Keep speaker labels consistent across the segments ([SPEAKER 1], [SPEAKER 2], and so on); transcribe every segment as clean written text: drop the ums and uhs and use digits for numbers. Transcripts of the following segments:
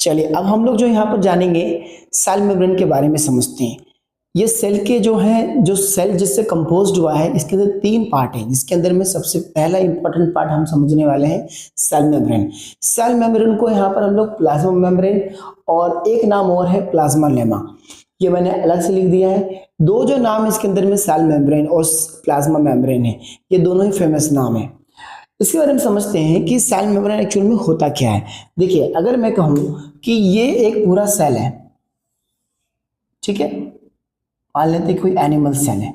[SPEAKER 1] चलिए अब हम लोग जो यहाँ पर जानेंगे सेल मेम्ब्रेन के बारे में समझते हैं। ये सेल के जो है, जो सेल जिससे कंपोज्ड हुआ है, इसके अंदर 3 पार्ट हैं, जिसके अंदर में सबसे पहला इंपॉर्टेंट पार्ट हम समझने वाले हैं सेल मेम्ब्रेन। सेल मेम्ब्रेन को यहाँ पर हम लोग प्लाज्मा मेम्ब्रेन और एक नाम और है प्लाज्मा लेमा, ये मैंने अलग से लिख दिया है। दो जो नाम इसके अंदर में सेल मेम्ब्रेन और प्लाज्मा मेम्ब्रेन है, ये दोनों ही फेमस नाम है। इसके बारे में समझते हैं कि सेल मेम्ब्रेन एक्चुअल में होता क्या है। देखिए अगर मैं कहूं कि ये एक पूरा सेल है, ठीक है, मान लेते हैं कोई एनिमल सेल है,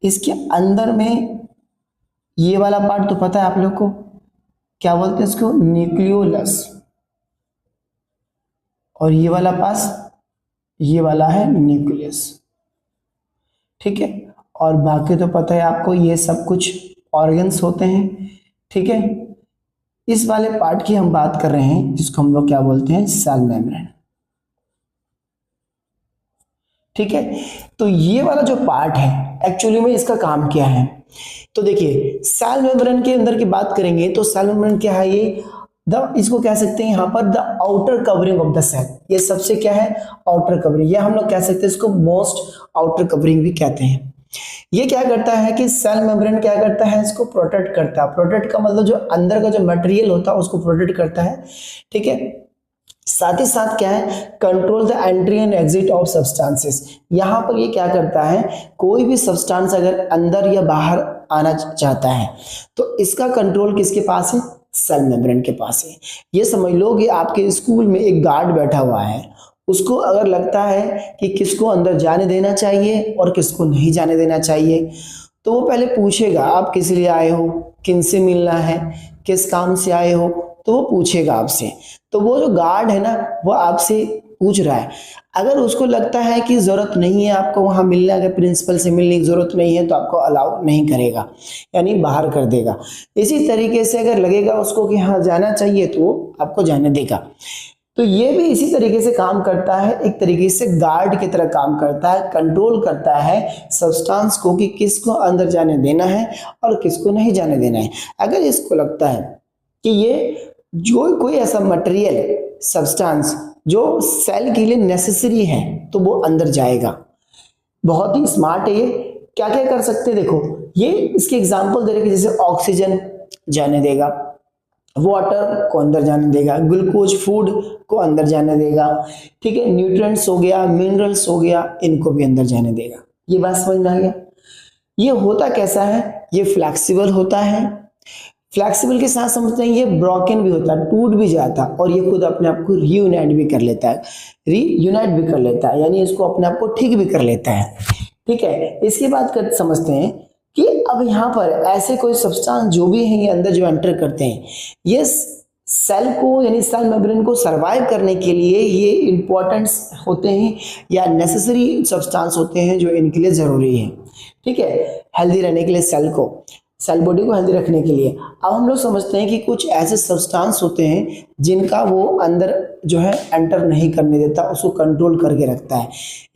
[SPEAKER 1] इसके अंदर में ये वाला पार्ट तो पता है आप लोग को, क्या बोलते हैं इसको, न्यूक्लियोलस, और ये वाला पास, ये वाला है न्यूक्लियस, ठीक है। और बाकी तो पता है आपको, ये सब कुछ ऑर्गन्स होते हैं, ठीक है। इस वाले पार्ट की हम बात कर रहे हैं जिसको हम लोग क्या बोलते हैं, सेल मेम्ब्रेन, ठीक है। तो ये वाला जो पार्ट है एक्चुअली में इसका काम क्या है, तो देखिए सेल मेम्ब्रेन के अंदर की बात करेंगे तो सेल मेम्ब्रेन क्या है, ये इसको कह सकते हैं यहाँ पर the outer covering of the cell. ये सबसे क्या है, आउटर कवरिंग, या हम लोग कह सकते हैं इसको मोस्ट आउटर कवरिंग भी कहते हैं। ये क्या करता है कि सेल मेम्ब्रेन क्या करता है, इसको प्रोटेक्ट करता है। प्रोटेक्ट का मतलब जो अंदर का जो मटेरियल होता है उसको प्रोटेक्ट करता है, ठीक है। साथ ही साथ क्या है, control the entry and exit of substances. यहाँ पर ये क्या करता है, कोई भी सब्सटेंस अगर अंदर या बाहर आना चाहता है तो इसका कंट्रोल किसके पास है, सेल मेम्ब्रेन के पास है। ये समझ लो कि आपके स्कूल में एक गार्ड बैठा हुआ है, उसको अगर लगता है कि किसको अंदर जाने देना चाहिए और किसको नहीं जाने देना चाहिए, तो वो पहले पूछेगा आप किस लिए आए हो, किन से मिलना है, किस काम से आए हो, तो वो पूछेगा आपसे। तो वो जो गार्ड है ना, वो आपसे पूछ रहा है, अगर उसको लगता है कि जरूरत नहीं है आपको वहां मिलने, अगर प्रिंसिपल से मिलने की जरूरत नहीं है तो आपको अलाउ नहीं करेगा, यानी बाहर कर देगा। इसी तरीके से अगर लगेगा उसको कि हाँ जाना चाहिए तो वो आपको जाने देगा। तो ये भी इसी तरीके से काम करता है, एक तरीके से गार्ड की तरह काम करता है, कंट्रोल करता है सब्सटेंस को कि किसको अंदर जाने देना है और किसको नहीं जाने देना है। अगर इसको लगता है कि ये जो कोई ऐसा मटेरियल सब्सटेंस जो सेल के लिए नेसेसरी है तो वो अंदर जाएगा। बहुत ही स्मार्ट है ये। क्या क्या कर सकते हैं देखो, ये इसके एग्जांपल दे रहे हैं, जैसे ऑक्सीजन जाने देगा, वाटर को अंदर जाने देगा, ग्लूकोज फूड को अंदर जाने देगा, ठीक है, न्यूट्रिएंट्स हो गया, मिनरल्स हो गया, इनको भी अंदर जाने देगा। ये बात समझ में आ गया। ये होता कैसा है, ये फ्लेक्सिबल होता है, फ्लेक्सिबल के साथ समझते हैं ये ब्रोकन भी होता है, टूट भी जाता है, और ये खुद अपने आप को रीयूनाइट भी कर लेता है, रीयूनाइट भी कर लेता है, यानी इसको अपने आप को ठीक भी कर लेता है, ठीक है। इसके बाद कर समझते हैं कि अब यहाँ पर ऐसे कोई सब्सटेंस जो भी है ये अंदर जो एंटर करते हैं, ये सेल को यानी सेल मेम्ब्रेन को सरवाइव करने के लिए ये इंपॉर्टेंट्स होते हैं या नेसेसरी सब्सटेंस होते हैं जो इनके लिए जरूरी है, ठीक है, हेल्दी रहने के लिए, सेल बॉडी को हेल्दी रखने के लिए। अब हम लोग समझते हैं कि कुछ ऐसे सब्सटेंस होते हैं जिनका वो अंदर जो है एंटर नहीं करने देता, उसको कंट्रोल करके रखता है,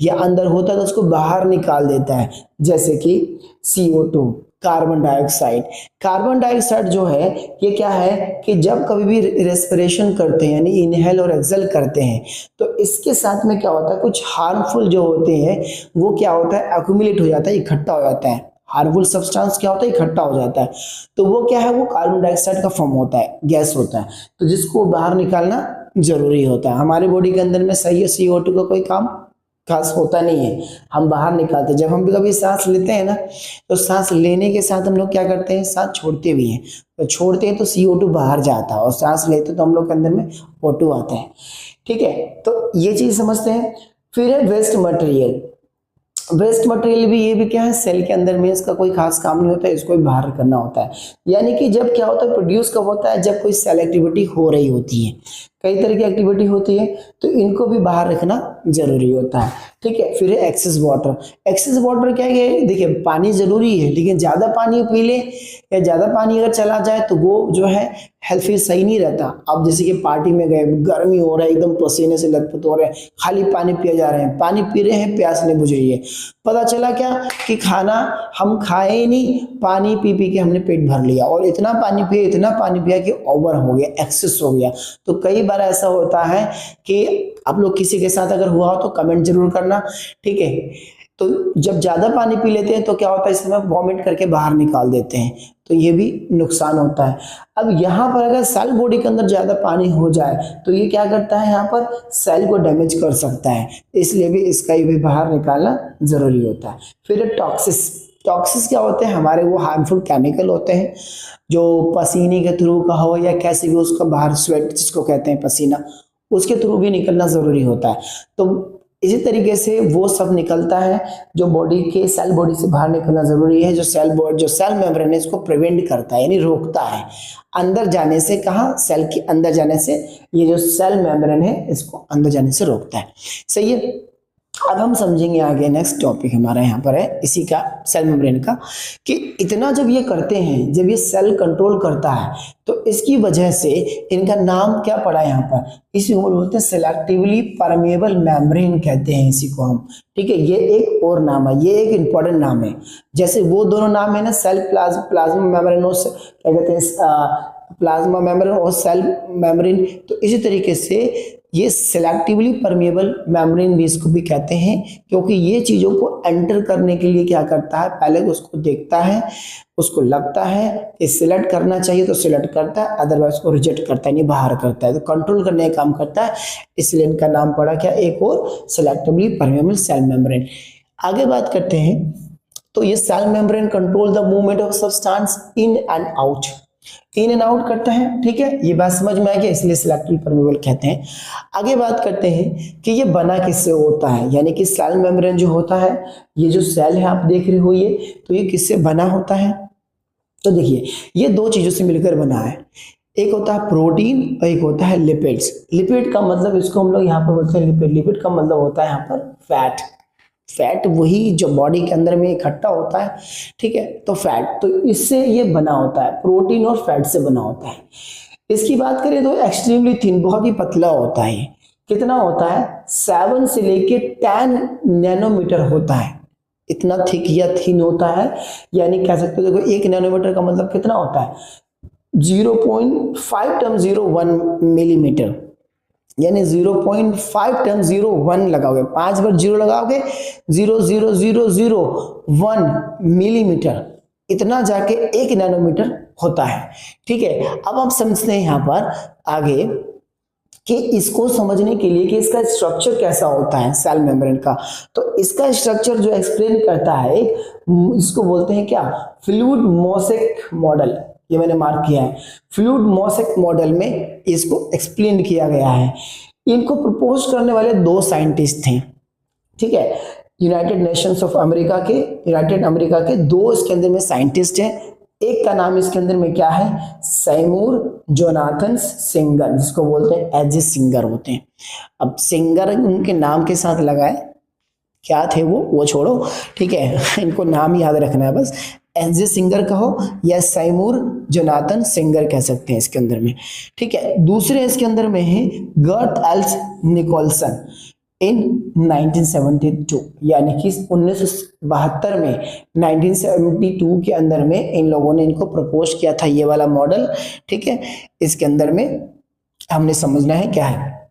[SPEAKER 1] या अंदर होता है तो उसको बाहर निकाल देता है, जैसे कि CO2, carbon dioxide. Carbon dioxide जो है ये क्या है कि जब कभी भी रेस्पिरेशन करते हैं यानी इनहेल और एक्सहेल करते हैं तो इसके साथ में क्या होता है, कुछ हार्मफुल जो होते हैं वो क्या होता है, एक्यूमुलेट हो जाता है, इकट्ठा हो जाता है। हार्मफुल सब्सटेंस क्या होता है, इकट्ठा हो जाता है, तो वो क्या है, वो कार्बन डाइऑक्साइड का फॉर्म होता है, गैस होता है, तो जिसको बाहर निकालना जरूरी होता है। हमारे बॉडी के अंदर में सही है, CO2 का कोई काम खास होता नहीं है, हम बाहर निकालते हैं। जब हम भी कभी सांस लेते हैं ना, तो सांस लेने के साथ हम लोग क्या करते हैं, सांस छोड़ते भी हैं, तो छोड़ते हैं तो CO2 बाहर जाता है, और सांस लेते तो हम लोग के अंदर में O2 आता है, ठीक है। तो ये चीज समझते हैं। फिर है वेस्ट मटेरियल। वेस्ट मटेरियल भी, ये भी क्या है, सेल के अंदर में इसका कोई खास काम नहीं होता है, इसको भी बाहर करना होता है। यानी कि जब क्या होता है, प्रोड्यूस कब होता है, जब कोई सेल एक्टिविटी हो रही होती है, कई तरह की एक्टिविटी होती है, तो इनको भी बाहर रखना जरूरी होता है, ठीक है। फिर है एक्सेस वाटर। एक्सेस वाटर क्या है, देखिए पानी जरूरी है, लेकिन ज्यादा पानी पी ले या ज्यादा पानी अगर चला जाए तो वो जो है हेल्थ फिर सही नहीं रहता। अब जैसे कि पार्टी में गए, गर्मी हो रहा है, एकदम पसीने से लथपथ हो रहे हैं, खाली पानी पिए जा रहे हैं, पानी पी रहे हैं, प्यास नहीं बुझ रही है, पता चला क्या कि खाना हम खाए ही नहीं, पानी पी पी के हमने पेट भर लिया, और इतना पानी पिया कि ओवर हो गया, एक्सेस हो गया। तो कई बार बार ऐसा होता है कि आप लोग किसी के साथ अगर हुआ हो तो कमेंट जरूर करना, ठीक है। तो जब ज्यादा पानी पी लेते हैं तो क्या होता है, इस समय वॉमिट करके बाहर निकाल देते हैं, तो ये भी नुकसान होता है। अब यहाँ पर अगर सेल बॉडी के अंदर ज्यादा पानी हो जाए तो ये क्या करता है, यहाँ पर सेल को डैमेज कर सकता है, इसलिए भी इसका ये भी बाहर निकालना जरूरी होता है। फिर टॉक्सिस, टॉक्सिस क्या होते हैं, हमारे वो हार्मफुल केमिकल होते हैं जो पसीने के थ्रू का हो या कैसे भी उसका बाहर स्वेट जिसको कहते हैं पसीना, उसके थ्रू भी निकलना जरूरी होता है। तो इसी तरीके से वो सब निकलता है जो बॉडी के सेल बॉडी से बाहर निकलना जरूरी है, जो सेल मेम्ब्रेन है इसको प्रिवेंट करता है, यानी रोकता है अंदर जाने से। कहाँ, सेल के अंदर जाने से, ये जो सेल मेम्ब्रेन है इसको अंदर जाने से रोकता है। सही है। अब हम समझेंगे आगे, नेक्स्ट टॉपिक हमारा यहाँ पर है इसी का, सेल मेम्ब्रेन का, कि इतना जब ये करते हैं, जब ये सेल कंट्रोल करता है तो इसकी वजह से इनका नाम क्या पड़ा यहाँ पर, इसी को बोलते हैं सिलेक्टिवली परमेबल मेम्ब्रेन कहते हैं इसी को हम, ठीक है। ये एक और नाम है, ये एक इंपॉर्टेंट नाम है। जैसे वो दोनों नाम है ना, सेल प्लाज्मा मेम्ब्रेन और क्या कहते हैं प्लाज्मा मेम्ब्रेन और सेल मेम्ब्रेन, तो इसी तरीके से ये सिलेक्टिवली परमेबल मेम्ब्रेन भी इसको भी कहते हैं, क्योंकि ये चीजों को एंटर करने के लिए क्या करता है, पहले उसको देखता है, उसको लगता है कि सिलेक्ट करना चाहिए तो सिलेक्ट करता है, अदरवाइज उसको रिजेक्ट करता है, नहीं बाहर करता है, तो कंट्रोल करने का काम करता है। इसलिए इनका नाम पड़ा क्या, एक और सिलेक्टिवली परमेबल सेल मेम्ब्रेन। आगे बात करते हैं, तो ये cell membrane control the movement of substance in and out, in and out करता है, ठीक है। ये बात समझ में आ गया, इसलिए सिलेक्टिवली परमेबल कहते हैं। आगे बात करते हैं कि ये बना किससे होता है, यानी कि सेल मेम्ब्रेन जो होता है, ये जो सेल है आप देख रहे हो ये, तो ये किससे बना होता है, तो देखिए ये दो चीजों से मिलकर बना है, एक होता है प्रोटीन और एक होता है लिपिड्स। लिपिड का मतलब इसको हम लोग यहाँ पर बोलते हैं लिपिड, लिपिड का मतलब होता है यहाँ पर फैट, फैट वही जो बॉडी के अंदर में इकट्ठा होता है, ठीक है, तो फैट, तो इससे ये बना होता है, प्रोटीन और फैट से बना होता है। इसकी बात करें तो एक्सट्रीमली थिन, बहुत ही पतला होता है। कितना होता है, 7 से लेके 10 नैनोमीटर होता है, इतना थिक या थिन होता है, यानी कह सकते हो देखो 1 नैनोमीटर का मतलब कितना होता है, 0.5 टाइम्स 0.1 मिलीमीटर, यानी 0.5 टाइम्स 0.1 लगाओगे, 5 बार 0 लगाओगे 0.0001 मिलीमीटर, इतना जाके 1 नैनोमीटर होता है, ठीक है। अब आप समझते हैं यहाँ पर आगे कि इसको समझने के लिए कि इसका स्ट्रक्चर कैसा होता है सेल मेम्ब्रेन का, तो इसका स्ट्रक्चर जो एक्सप्लेन करता है, इसको बोलते हैं क्या, फ्लूइड मोज़ेक मॉडल, ये मैंने मार्क किया है, फ्लूइड मोज़ेक मॉडल में इसको एक्सप्लेन किया गया है। इनको प्रपोज करने वाले 2 साइंटिस्ट थे, ठीक है, यूनाइटेड अमेरिका के 2 इसके अंदर में साइंटिस्ट हैं। एक का नाम इसके अंदर में क्या है, सैमूर जोनाथन सिंगर, जिसको बोलते हैं एज ए सिंगर होते हैं। अब सिंगर उनके नाम के साथ लगाए, क्या थे वो छोड़ो, ठीक है, इनको नाम याद रखना है बस, एज ए सिंगर कहो या सैमूर जोनाथन सिंगर कह सकते हैं इसके अंदर में, ठीक है। दूसरे इसके अंदर में है गर्ट एल्स निकोलसन इन 1972, यानी कि 1972 में, 1972 के अंदर में इन लोगों ने इनको प्रपोज किया था ये वाला मॉडल, ठीक है। इसके अंदर में हमने समझना है क्या है,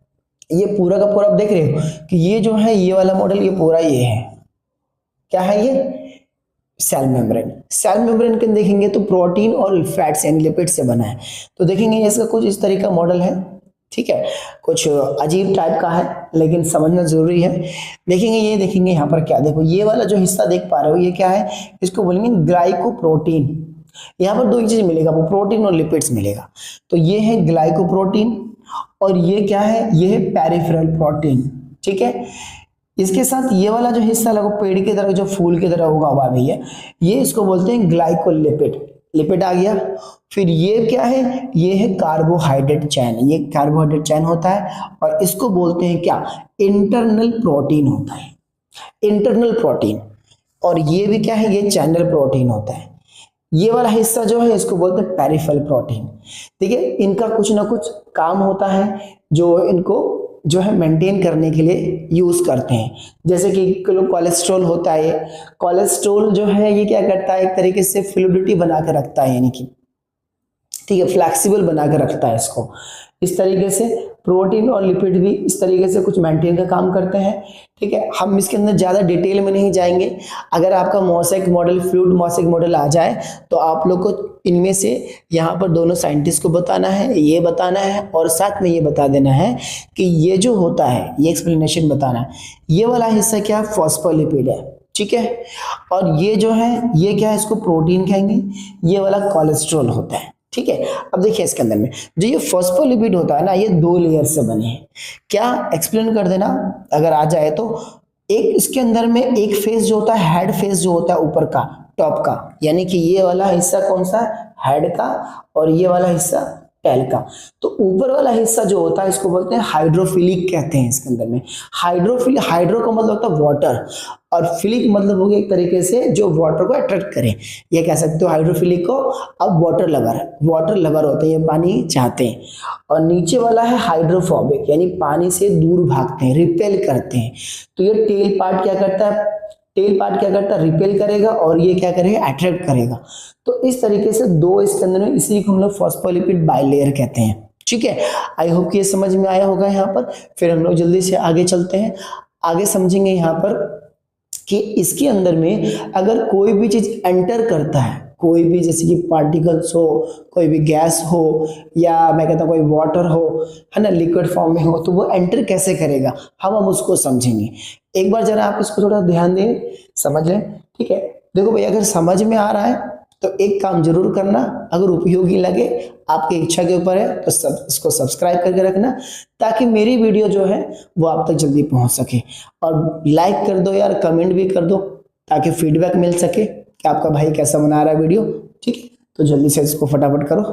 [SPEAKER 1] ये पूरा का पूरा आप देख रहे हो कि ये जो है ये वाला मॉडल, ये पूरा ये है, क्या है ये, सेल मेम्ब्रेन। सेल मेम्ब्रेन के देखेंगे तो प्रोटीन और फैट्स एंड लिपिड से बना है, तो देखेंगे इसका कुछ इस तरह का मॉडल है, ठीक है, कुछ अजीब टाइप का है लेकिन समझना जरूरी है। देखेंगे ये, देखेंगे यहाँ पर क्या, देखो ये वाला जो हिस्सा देख पा रहे हो ये क्या है, इसको बोलेंगे ग्लाइकोप्रोटीन। यहाँ पर 2 चीज मिलेगा, वो प्रोटीन और लिपिड्स मिलेगा, तो ये है ग्लाइकोप्रोटीन और ये क्या है, ये है पेरिफेरल प्रोटीन, ठीक है। इसके साथ ये वाला जो हिस्सा लगो पेड़ की तरह, जो फूल की तरह होगा हुआ भैया, ये इसको बोलते हैं ग्लाइकोलिपिड, लिपिड आ गया। फिर ये क्या है, ये है कार्बोहाइड्रेट चैन, ये कार्बोहाइड्रेट चैन होता है और इसको बोलते हैं क्या, इंटरनल प्रोटीन होता है, इंटरनल प्रोटीन। और ये भी क्या है, ये चैनल प्रोटीन होता है। ये वाला हिस्सा जो है इसको बोलते हैं पेरिफेरल प्रोटीन, ठीक है। इनका कुछ ना कुछ काम होता है जो इनको जो है मेंटेन करने के लिए यूज करते हैं, जैसे कि कोलेस्ट्रॉल होता है, कोलेस्ट्रॉल जो है ये क्या करता है, एक तरीके से फ्लूइडिटी बना के रखता है, यानी कि ठीक है, फ्लैक्सिबल बना के रखता है इसको। इस तरीके से प्रोटीन और लिपिड भी इस तरीके से कुछ मेंटेन का काम करते हैं। ठीक है, हम इसके अंदर ज़्यादा डिटेल में नहीं जाएंगे। अगर आपका mosaic model, fluid mosaic model आ जाए तो आप लोग को इनमें से यहाँ पर दोनों साइंटिस्ट को बताना है, ये बताना है, और साथ में ये बता देना है कि ये जो होता है, ये एक्सप्लेनेशन बताना है, ये वाला हिस्सा क्या है, फॉस्फोलिपिड है। ठीक है, और ये जो है ये क्या है, इसको प्रोटीन कहेंगे, ये वाला कोलेस्ट्रॉल होता है। ठीक है, अब देखिए इसके अंदर में जो ये फॉस्फोलिपिड होता है ना, ये 2 लेयर से बने हैं। क्या एक्सप्लेन कर देना अगर आ जाए तो। एक इसके अंदर में एक फेस जो होता है, हेड फेस जो होता है ऊपर का, टॉप का, यानी कि ये वाला हिस्सा कौन सा, हेड का, और ये वाला हिस्सा टेल का। तो ऊपर वाला हिस्सा जो होता है इसको बोलते हैं हाइड्रोफिलिक कहते हैं। इसके अंदर में हाइड्रोफिलिक, हाइड्रो का मतलब होता है वाटर, और फिलिक मतलब हो गया एक तरीके से जो वाटर को अट्रैक्ट करे, ये कह सकते हो हाइड्रोफिलिक को। अब वाटर लवर होते हैं, ये पानी चाहते हैं। और नीचे वाला है हाइड्रोफोबिक, यानी पानी से दूर भागते हैं, रिपेल करते हैं। तो ये टेल पार्ट क्या करता है, रिपेल करेगा, और ये क्या करेगा, अट्रैक्ट करेगा। तो इस तरीके से 2 इसके अंदर में, इसी को हम लोग फॉस्फोलिपिड बाइलेयर कहते हैं। ठीक है, आई होप कि ये समझ में आया होगा यहाँ पर। फिर हम लोग जल्दी से आगे चलते हैं, आगे समझेंगे यहाँ पर कि इसके अंदर में अगर कोई भी चीज एंटर करता है, कोई भी जैसे कि पार्टिकल्स हो, कोई भी गैस हो, या मैं कहता हूँ कोई वाटर हो, है ना, लिक्विड फॉर्म में हो, तो वो एंटर कैसे करेगा हम उसको समझेंगे। एक बार जरा आप इसको थोड़ा ध्यान दें, समझ लें। ठीक है, देखो भाई, अगर समझ में आ रहा है तो एक काम जरूर करना, अगर उपयोगी लगे, आपकी इच्छा के ऊपर है, तो इसको सब्सक्राइब करके रखना, ताकि मेरी वीडियो जो है वो आप तक जल्दी पहुंच सके। और लाइक कर दो यार, कमेंट भी कर दो, ताकि फीडबैक मिल सके कि आपका भाई कैसा बना रहा है वीडियो। ठीक है, तो जल्दी से इसको फटाफट करो।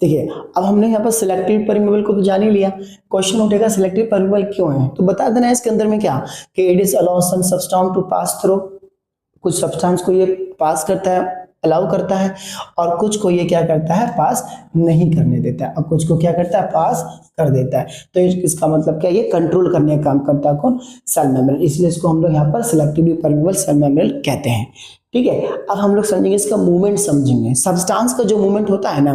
[SPEAKER 1] देखिए, अब हमने यहाँ पर सिलेक्टिव परमेबल को तो जान ही लिया। क्वेश्चन उठेगा सिलेक्टिव परमेबल क्यों है, तो बता देना है इसके अंदर में क्या कि it is allow some substance to pass through, कुछ सब्सटेंस को ये पास करता है, अलाउ करता है, और कुछ को ये क्या करता है, पास नहीं करने देता है, और कुछ को क्या करता है, पास कर देता है। तो इसका मतलब क्या, ये कंट्रोल करने का काम करता है कौन, सेल मेम्ब्रेन, इसलिए इसको हम लोग यहाँ पर सिलेक्टिवली परमेबल सेल मेम्ब्रेन कहते हैं। ठीक है, अब हम लोग समझेंगे इसका मूवमेंट, समझेंगे सब्सटेंस का जो मूवमेंट होता है ना,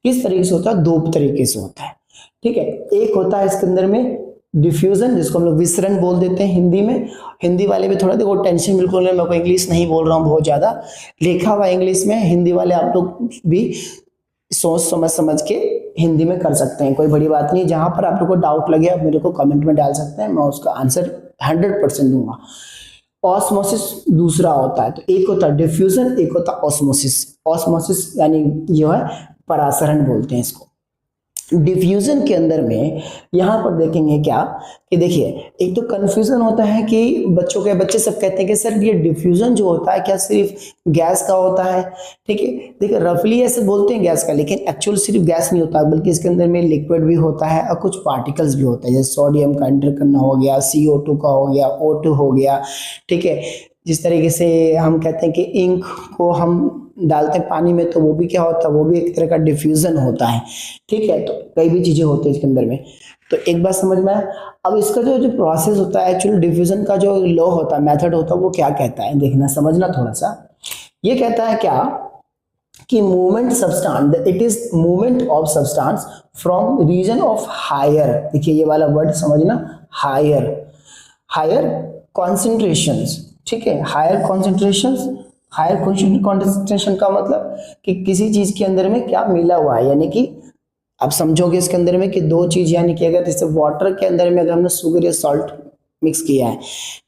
[SPEAKER 1] किस तरीके से होता है, 2 तरीके से होता है। ठीक है, एक होता है इसके अंदर में डिफ्यूजन, जिसको हम लोग विसरण बोल देते हैं हिंदी में। हिंदी वाले भी थोड़ा देखो टेंशन बिल्कुल नहीं, मैं कोई इंग्लिश नहीं बोल रहा हूँ बहुत ज्यादा, लिखा हुआ इंग्लिश में, हिंदी वाले आप लोग भी सोच समझ के हिंदी में कर सकते हैं, कोई बड़ी बात नहीं। जहां पर आप लोग को डाउट लगे आप मेरे को कमेंट में डाल सकते हैं, मैं उसका आंसर 100% दूंगा। ऑस्मोसिस दूसरा होता है, तो एक होता है डिफ्यूजन, एक होता है ऑस्मोसिस। ऑस्मोसिस यानी जो है परासरण बोलते हैं इसको। डिफ्यूजन के अंदर में यहाँ पर देखेंगे क्या कि देखिए, एक तो कंफ्यूजन होता है कि बच्चे सब कहते हैं कि सर ये डिफ्यूजन जो होता है क्या सिर्फ गैस का होता है। ठीक है, देखिए रफली ऐसे बोलते हैं गैस का, लेकिन एक्चुअल सिर्फ गैस नहीं होता, बल्कि इसके अंदर में लिक्विड भी होता है और कुछ पार्टिकल्स भी होता है, जैसे सोडियम का एंटर करना हो गया, CO2 का हो गया, O2 हो गया। ठीक है, जिस तरीके से हम कहते हैं कि इंक को हम डालते हैं पानी में, तो वो भी क्या होता है, वो भी एक तरह का डिफ्यूजन होता है। ठीक है, तो कई भी चीजें होती है इसके अंदर में। तो एक बात समझ में आया। अब इसका जो प्रोसेस होता है, एक्चुअली डिफ्यूजन का जो लॉ होता है, मेथड होता है, वो क्या कहता है, देखना समझना थोड़ा सा। ये कहता है क्या कि movement substance, it is movement of substance from region of higher, देखिए ये वाला वर्ड समझना, हायर कॉन्सेंट्रेशंस। ठीक है, हायर कॉन्सेंट्रेशन का मतलब कि किसी चीज के अंदर में क्या मिला हुआ है, यानी कि आप समझोगे इसके अंदर में कि 2 चीज, यानी कि अगर जैसे वाटर के अंदर में अगर हमने शुगर या सॉल्ट मिक्स किया है,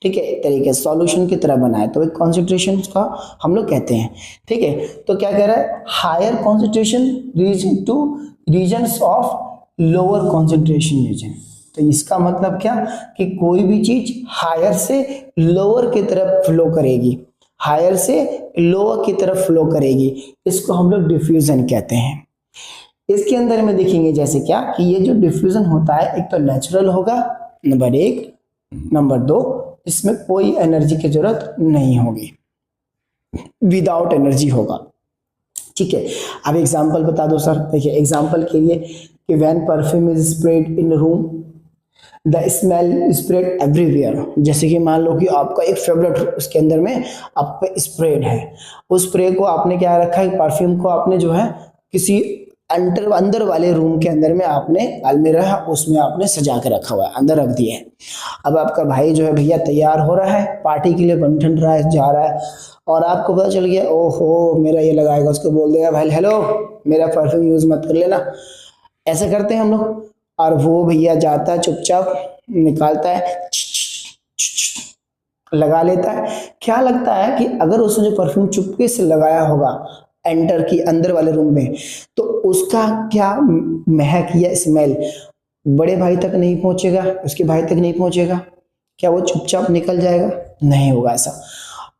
[SPEAKER 1] ठीक है, एक तरीके से सॉल्यूशन की तरह बनाया, तो एक कॉन्सेंट्रेशन का हम लोग कहते हैं। ठीक है, तो क्या कह रहा है, higher concentration region to regions of lower concentration region. तो इसका मतलब क्या कि कोई भी चीज हायर से लोअर की तरफ फ्लो करेगी, हायर से लोअर की तरफ फ्लो करेगी, इसको हम लोग डिफ्यूजन कहते हैं। इसके अंदर में देखेंगे जैसे क्या कि ये जो डिफ्यूजन होता है, एक तो नेचुरल होगा, नंबर 1, नंबर 2 इसमें कोई एनर्जी की जरूरत नहीं होगी, विदाउट एनर्जी होगा। ठीक है, अब एग्जांपल बता दो सर। देखिए एग्जांपल के लिए कि when perfume is spread in room, the smell spread everywhere. जैसे कि मान लो कि आपका एक फेवरेट उसके अंदर में आप पे स्प्रेड है, उस स्प्रे को आपने क्या रखा है, परफ्यूम को आपने जो है किसी अंदर अंदर वाले रूम के अंदर में आपने अलमीरा है उसमें आपने सजा के रखा हुआ है, अंदर रख दिया है। अब आपका भाई जो है भैया तैयार हो रहा है पार्टी के लिए, बन ठन रहा है, जा रहा है, और आपको पता चल गया ओहो मेरा ये लगाएगा, उसको बोल देगा भाई हेलो मेरा परफ्यूम यूज मत कर लेना, ऐसा करते हैं हम लोग। और वो भैया जाता है चुपचाप निकालता है, लगा लेता है। क्या लगता है कि अगर उसने जो परफ्यूम चुपके से लगाया होगा एंटर की अंदर वाले रूम में, तो उसका क्या महक या स्मेल बड़े भाई तक नहीं पहुंचेगा, उसके भाई तक नहीं पहुंचेगा? क्या वो चुपचाप निकल जाएगा? नहीं होगा ऐसा,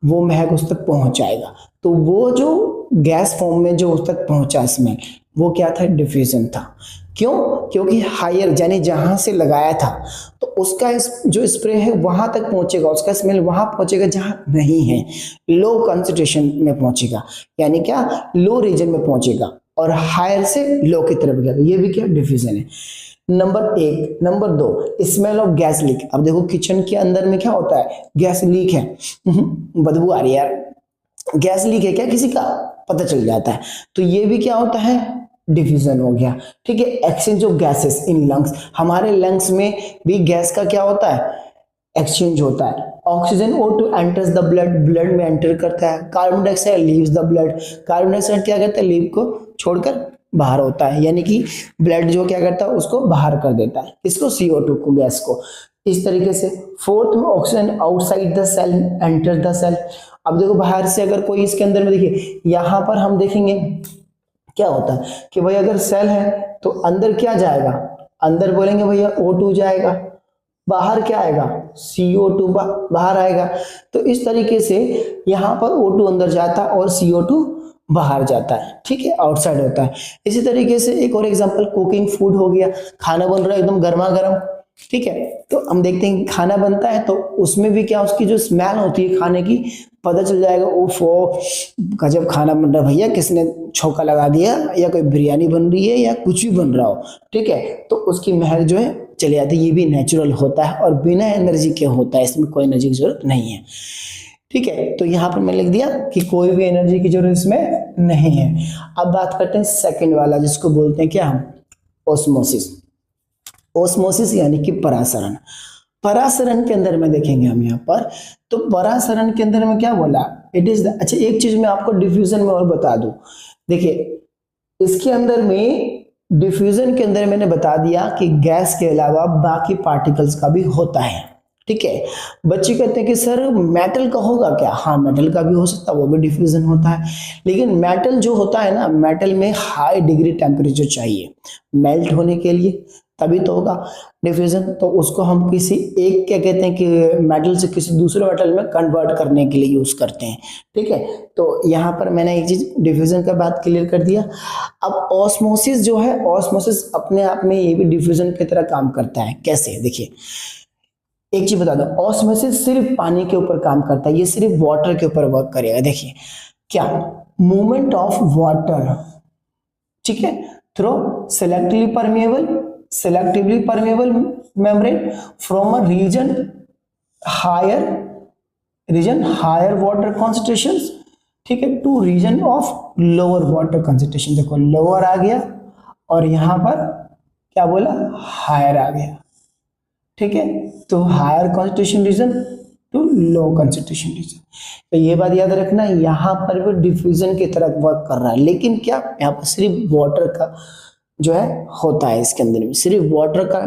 [SPEAKER 1] वो महक उस तक पहुंच जाएगा। तो वो जो गैस फॉर्म में जो उस तक पहुंचा स्मेल, वो क्या था? डिफ्यूजन था। क्यों? क्योंकि हायर यानी जहां से लगाया था तो उसका जो स्प्रे है वहां तक पहुंचेगा, उसका स्मेल वहां पहुंचेगा जहां नहीं है, लो कंसंट्रेशन में पहुंचेगा, यानी क्या लो रीजन में पहुंचेगा, और हायर से लो की तरफ गया। ये भी क्या डिफ्यूजन है। नंबर एक। नंबर दो, स्मेल ऑफ गैस लीक। अब देखो किचन के अंदर में क्या होता है, गैस लीक है, बदबू आ रही है यार, गैस लीक है क्या किसी का, पता चल जाता है, तो ये भी क्या होता है? डिफ्यूजन हो गया। ठीक है। Exchange of gases in lungs, हमारे लंग्स में भी गैस का क्या होता है? एक्सचेंज होता है। Oxygen O2 enters the blood, blood में एंटर करता है। Carbon dioxide leaves the blood, carbon dioxide क्या करता है? लीव को छोड़कर बाहर होता है, यानी कि ब्लड जो क्या करता है उसको बाहर कर देता है, इसको CO2 को, गैस को। इस तरीके से फोर्थ में oxygen outside the cell enter the cell. अब देखो बाहर से अगर कोई इसके अंदर में, देखिए यहां पर हम देखेंगे क्या होता है कि भाई अगर सेल है तो अंदर क्या जाएगा, अंदर बोलेंगे भैया O2 जाएगा, बाहर क्या आएगा? CO2 बाहर आएगा। तो इस तरीके से यहाँ पर O2 अंदर जाता है और CO2 बाहर जाता है। ठीक है, आउटसाइड होता है। इसी तरीके से एक और एग्जांपल, कुकिंग फूड हो गया, खाना बन रहा है एकदम गर्मा गर्म, ठीक है, तो हम देखते हैं खाना बनता है तो उसमें भी क्या उसकी जो स्मेल होती है खाने की, पता चल जाएगा उफ ओ गजब खाना बन रहा है भैया, किसने छौंका लगा दिया, या कोई बिरयानी बन रही है या कुछ भी बन रहा हो, ठीक है, तो उसकी महक जो है चली जाती है। ये भी नेचुरल होता है और बिना एनर्जी के होता है, इसमें कोई एनर्जी की जरूरत नहीं है। ठीक है, तो यहाँ पर मैं लिख दिया कि कोई भी एनर्जी की जरूरत इसमें नहीं है। अब बात करते हैं सेकंड वाला, जिसको बोलते हैं क्या हम? ऑस्मोसिस। ऑस्मोसिस यानी कि परासरण। परासरण के अंदर में देखेंगे हम यहाँ पर, तो परासरण के अंदर में क्या बोला? इट इज अच्छा, एक चीज मैं आपको डिफ्यूजन में और बता दूं। देखिए इसके अंदर में, डिफ्यूजन के अंदर मैंने बता दिया कि गैस के अलावा बाकी पार्टिकल्स का भी होता है। ठीक है, बच्चे कहते हैं कि सर मेटल का होगा क्या? हाँ, मेटल का भी हो सकता है, वो भी डिफ्यूजन होता है। लेकिन मेटल जो होता है ना, मेटल में हाई डिग्री टेम्परेचर चाहिए मेल्ट होने के लिए, तभी तो होगा डिफ्यूजन। तो उसको हम किसी एक, क्या कहते हैं कि मेटल से किसी दूसरे मेटल में कन्वर्ट करने के लिए यूज करते हैं। ठीक है, तो यहाँ पर मैंने एक चीज डिफ्यूजन का बात क्लियर कर दिया। अब ऑस्मोसिस जो है, ऑस्मोसिस अपने आप में ये भी डिफ्यूजन की तरह काम करता है। कैसे? देखिए एक चीज बता दो, ऑस्मोसिस सिर्फ पानी के ऊपर काम करता है, ये सिर्फ वाटर के ऊपर वर्क करेगा। देखिए क्या, मूवमेंट ऑफ वाटर, ठीक है, through selectively permeable membrane from a region higher water concentrations, ठीक है, to region of lower water concentration. देखो लोअर आ गया और यहां पर क्या बोला? हायर आ गया। ठीक है, तो higher concentration region to low concentration region. तो ये बात याद रखना, यहां पर भी डिफ्यूजन की तरह वर्क कर रहा है, लेकिन क्या यहाँ पर सिर्फ वाटर का जो है होता है, इसके अंदर में सिर्फ वाटर का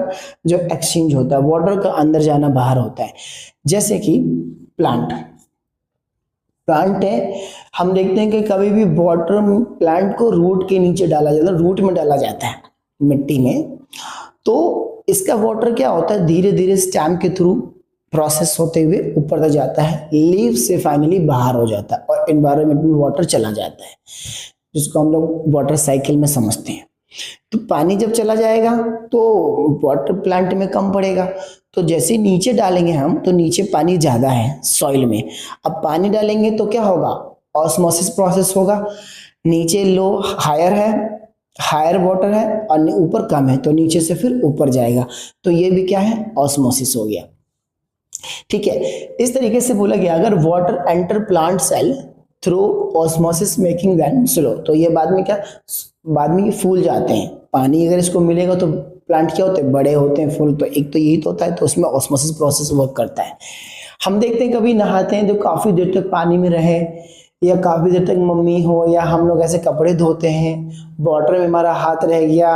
[SPEAKER 1] जो एक्सचेंज होता है, वाटर का अंदर जाना बाहर होता है। जैसे कि प्लांट है, हम देखते हैं कि कभी भी वाटर प्लांट को रूट के नीचे डाला जाता है, रूट में डाला जाता है मिट्टी में, तो इसका वाटर क्या होता है, धीरे धीरे स्टेम के थ्रू प्रोसेस होते हुए ऊपर तक जाता है, लीव से फाइनली बाहर हो जाता है और एनवायरनमेंट में वाटर चला जाता है, जिसको हम लोग वाटर साइकिल में समझते हैं। तो पानी जब चला जाएगा तो वाटर प्लांट में कम पड़ेगा, तो जैसे नीचे डालेंगे हम, तो नीचे पानी ज्यादा है सॉइल में, अब पानी डालेंगे तो क्या होगा? ऑस्मोसिस प्रोसेस होगा, नीचे लो हायर है, हायर वाटर है और ऊपर कम है तो नीचे से फिर ऊपर जाएगा, तो ये भी क्या है, ऑस्मोसिस हो गया। ठीक है, इस तरीके से बोला गया अगर water enter plant cell through osmosis making them slow, तो ये बाद में क्या, बाद में ये फूल जाते हैं, पानी अगर इसको मिलेगा तो प्लांट क्या होते हैं, बड़े होते हैं, फूल, तो एक तो यही तो होता है, तो उसमें ऑस्मोसिस प्रोसेस वर्क करता है। हम देखते हैं कभी नहाते हैं तो काफी देर तक पानी में रहे, या काफी देर तक मम्मी हो या हम लोग ऐसे कपड़े धोते हैं, वाटर में हमारा हाथ रह गया,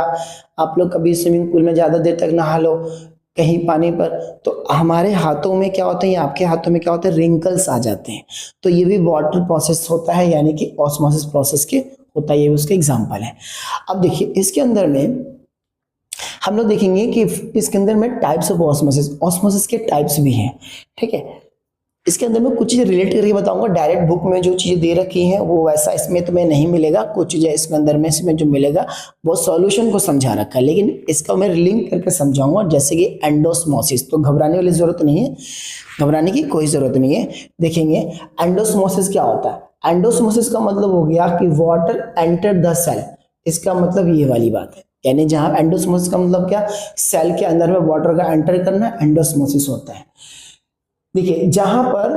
[SPEAKER 1] आप लोग कभी स्विमिंग पूल में ज्यादा देर तक नहा लो कहीं पानी पर, तो हमारे हाथों में क्या होता है या आपके हाथों में क्या होता है, रिंकल्स आ जाते हैं, तो ये भी वाटर प्रोसेस होता है, यानी कि ऑस्मोसिस प्रोसेस के होता है, ये उसका एग्जांपल है। अब देखिए इसके अंदर में हम लोग देखेंगे कि इसके अंदर में टाइप्स ऑफ ऑस्मोसिस, ऑस्मोसिस के टाइप्स भी हैं। ठीक है, इसके अंदर मैं कुछ चीजें रिलेट करके बताऊंगा, डायरेक्ट बुक में जो चीजें दे रखी हैं वो वैसा इसमें तुम्हें नहीं मिलेगा, कुछ चीजें इसके अंदर में इसमें जो मिलेगा वो सॉल्यूशन को समझा रखा है, लेकिन इसका मैं लिंक करके समझाऊंगा, जैसे कि एंडोस्मोसिस, तो घबराने वाली जरूरत नहीं है, घबराने की कोई जरूरत नहीं है। देखेंगे एंडोस्मोसिस क्या होता है। एंडोस्मोसिस का मतलब हो गया कि वाटर एंटर द सेल, इसका मतलब ये वाली बात है, यानी जहां एंडोस्मोसिस का मतलब क्या, सेल के अंदर में वाटर का एंटर करना एंडोस्मोसिस होता है। देखिए जहां पर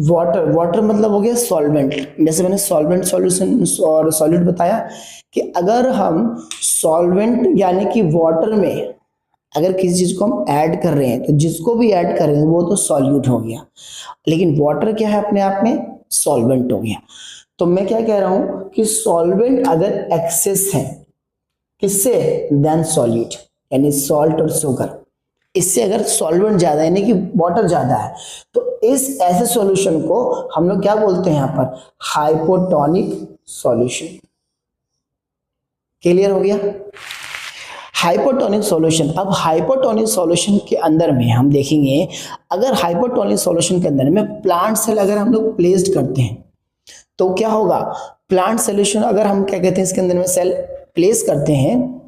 [SPEAKER 1] वाटर, वाटर मतलब हो गया सॉल्वेंट, जैसे मैंने सॉल्वेंट सॉल्यूशन और सॉलिड बताया कि अगर हम सॉल्वेंट यानी कि वाटर में अगर किसी चीज को हम ऐड कर रहे हैं तो जिसको भी ऐड कर रहे हैं वो तो सॉल्यूट हो गया, लेकिन वाटर क्या है अपने आप में, सॉल्वेंट हो गया। तो मैं क्या कह रहा हूं कि सॉल्वेंट अगर एक्सेस है किससे, देन सॉल्यूट, यानी सॉल्ट और शुगर, इससे अगर सॉल्वेंट ज्यादा यानी कि वाटर ज्यादा है तो इस ऐसे सॉल्यूशन को हम लोग क्या बोलते हैं, यहां पर हाइपोटोनिक सॉल्यूशन। क्लियर हो गया, हाइपोटोनिक सॉल्यूशन। अब हाइपोटोनिक सॉल्यूशन के अंदर में हम देखेंगे, अगर हाइपोटोनिक सॉल्यूशन के अंदर में प्लांट सेल अगर हम लोग प्लेस्ड करते हैं तो क्या होगा, प्लांट सोल्यूशन अगर हम क्या कहते हैं इसके अंदर में सेल प्लेस करते हैं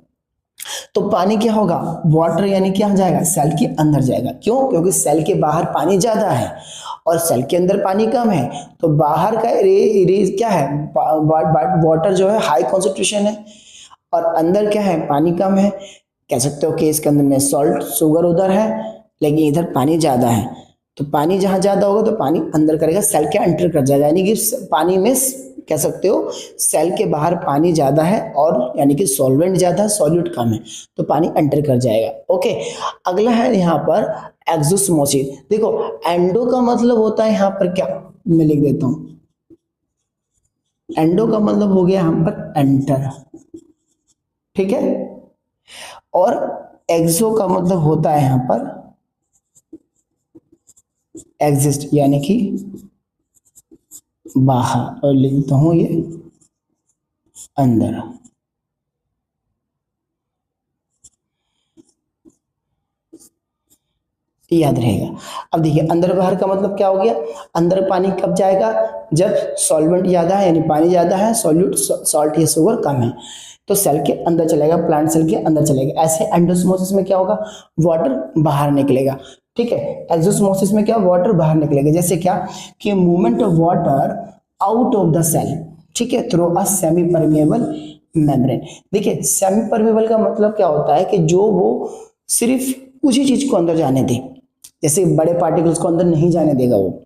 [SPEAKER 1] तो पानी क्या होगा, वाटर यानी क्या जाएगा, सेल के अंदर जाएगा। क्यों, क्योंकि सेल के बाहर पानी ज्यादा है और सेल के अंदर पानी कम है, तो बाहर का क्या है, वाटर जो है हाई कॉन्सेंट्रेशन है और अंदर क्या है, पानी कम है। कह सकते हो कि इसके अंदर में सॉल्ट शुगर उधर है लेकिन इधर पानी ज्यादा है, तो पानी जहां ज्यादा होगा तो पानी अंदर करेगा, सेल के एंटर कर जाएगा, यानी कि पानी में कह सकते हो सेल के बाहर पानी ज्यादा है और यानी कि सॉल्वेंट ज्यादा है, सॉल्यूट कम है, तो पानी एंटर कर जाएगा। ओके, अगला है यहाँ पर एक्सोस्मोसिस। देखो एंडो का मतलब होता है यहाँ पर क्या, मैं लिख देता हूं, एंडो का मतलब हो गया यहाँ पर एंटर, ठीक है, और एक्सो का मतलब होता है यहां पर एग्जिस्ट, यानी कि बाहर, और लिखता हूं ये अंदर। याद रहेगा। अब देखिए अंदर बाहर का मतलब क्या हो गया, अंदर पानी कब जाएगा, जब सॉल्वेंट ज्यादा है यानी पानी ज्यादा है, सॉल्यूट सॉल्ट या शुगर कम है, तो सेल के अंदर चलेगा, प्लांट सेल के अंदर चलेगा। ऐसे एंडोस्मोसिस में क्या होगा, वाटर बाहर निकलेगा, ठीक है। एक्सोस्मोसिस में क्या, वाटर बाहर निकलेगा, जैसे क्या कि movement of water out of the cell, ठीक है, through a semi permeable membrane. देखिए सेमी परमेबल का मतलब क्या होता है कि जो वो सिर्फ उसी चीज को अंदर जाने दे, जैसे बड़े पार्टिकल्स को अंदर नहीं जाने देगा, वो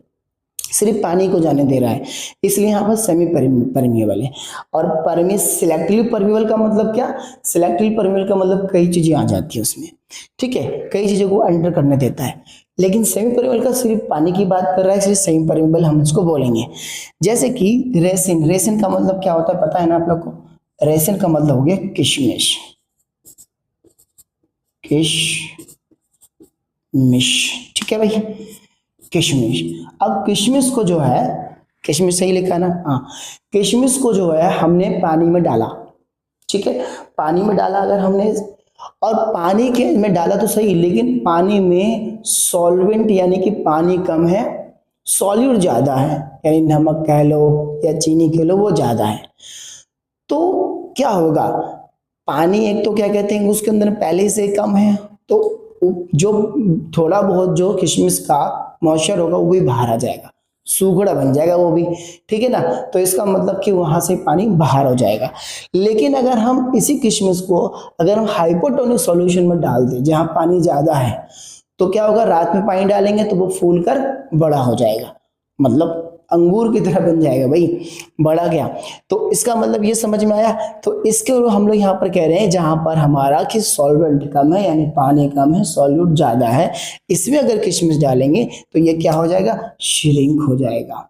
[SPEAKER 1] सिर्फ पानी को जाने दे रहा है, इसलिए यहाँ पर सेमी परमिएबल है। और सिलेक्टिव परमिएबल का मतलब क्या, सिलेक्टिव परमिएबल का मतलब कई चीजें आ जाती है उसमें, ठीक है, कई चीजों को अंडर करने देता है, लेकिन सेमी परमिएबल का सिर्फ पानी की बात कर रहा है, इसलिए सेमी परमिएबल हम इसको बोलेंगे। जैसे कि रेसिन, रेसिन का मतलब क्या होता है पता है ना आप लोग को, रेसिन का मतलब हो गया किशमिश, किशमिश, ठीक है भाई, किशमिश। अब किशमिश को जो है, किशमिश सही लिखा ना, हाँ, किशमिश को जो है हमने पानी में डाला, ठीक है, पानी में डाला अगर हमने, और पानी के में डाला तो सही, लेकिन पानी में सॉल्वेंट यानी कि पानी कम है, सॉल्यूट ज्यादा है, यानी नमक कह लो या चीनी कह लो वो ज्यादा है, तो क्या होगा, पानी एक तो क्या कहते हैं उसके अंदर पहले से कम है, तो जो थोड़ा बहुत जो किशमिश का मॉइस्चर होगा वो भी बाहर आ जाएगा, सूखड़ा बन जाएगा वो भी, ठीक है ना। तो इसका मतलब कि वहां से पानी बाहर हो जाएगा। लेकिन अगर हम इसी किशमिश को अगर हम हाइपोटोनिक सॉल्यूशन में डाल दें जहां पानी ज्यादा है, तो क्या होगा, रात में पानी डालेंगे तो वो फूल कर बड़ा हो जाएगा, मतलब अंगूर की तरह बन जाएगा भाई, बड़ा गया। तो इसका मतलब ये समझ में आया। तो इसके हम लोग यहाँ पर कह रहे हैं जहां पर हमारा कि सॉल्वेंट कम है यानी पानी कम है, सॉल्यूट ज्यादा है, इसमें अगर किशमिश डालेंगे तो ये क्या हो जाएगा, श्रिंक हो जाएगा।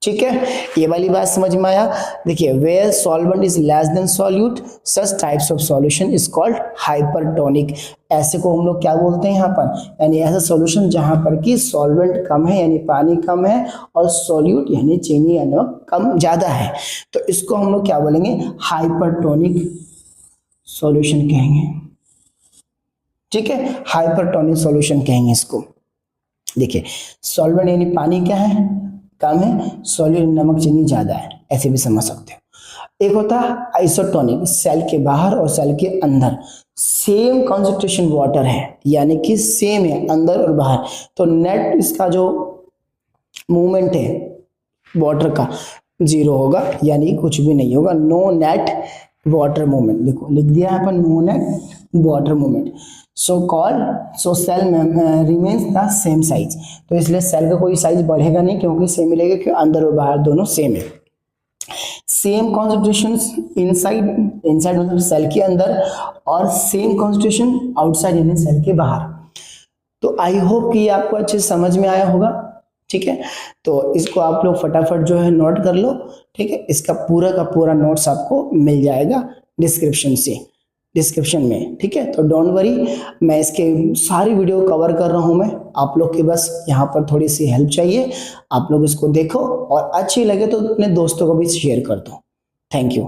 [SPEAKER 1] ठीक है, ये वाली बात समझ में आया। देखिए, where solvent is less than solute such types of solution is called hypertonic. ऐसे को हम लोग क्या बोलते हैं यहाँ पर, यानी ऐसा सॉल्यूशन जहां पर कि सॉल्वेंट कम है यानी पानी कम है और सॉल्यूट यानी चीनी या नमक कम ज्यादा है, तो इसको हम लोग क्या बोलेंगे, हाइपरटोनिक सॉल्यूशन कहेंगे। ठीक है, हाइपरटोनिक सॉल्यूशन कहेंगे इसको। देखिए, सॉल्वेंट यानी पानी क्या है, कम है, सॉल्यूट नमक चीनी ज्यादा है, ऐसे भी समझ सकते हो। एक होता है आइसोटोनिक, सेल के बाहर और सेल के अंदर सेम कॉन्सेंट्रेशन वाटर है, यानी कि सेम है अंदर और बाहर, तो नेट इसका जो मूवमेंट है वाटर का जीरो होगा, यानी कुछ भी नहीं होगा, नो नेट वाटर मूवमेंट। देखो लिख दिया है अपन, no net water movement. So cell remains the same size, तो इसलिए सेल का कोई साइज बढ़ेगा नहीं क्योंकि सेम मिलेगा, क्योंकि अंदर और बाहर दोनों सेम है। सेम कॉन्सेंट्रेशन इनसाइड मतलब सेल के अंदर, और सेम कॉन्सेंट्रेशन आउटसाइड यानी सेल के बाहर। तो आई होप कि आपको अच्छे समझ में आया होगा। ठीक है, तो इसको आप लोग फटाफट जो है नोट कर लो। ठीक है, इसका पूरा का पूरा नोट्स आपको मिल जाएगा डिस्क्रिप्शन में। ठीक है, तो डोंट वरी, मैं इसके सारी वीडियो कवर कर रहा हूं मैं, आप लोग के बस यहाँ पर थोड़ी सी हेल्प चाहिए। आप लोग इसको देखो और अच्छी लगे तो अपने दोस्तों को भी शेयर कर दो। Thank you.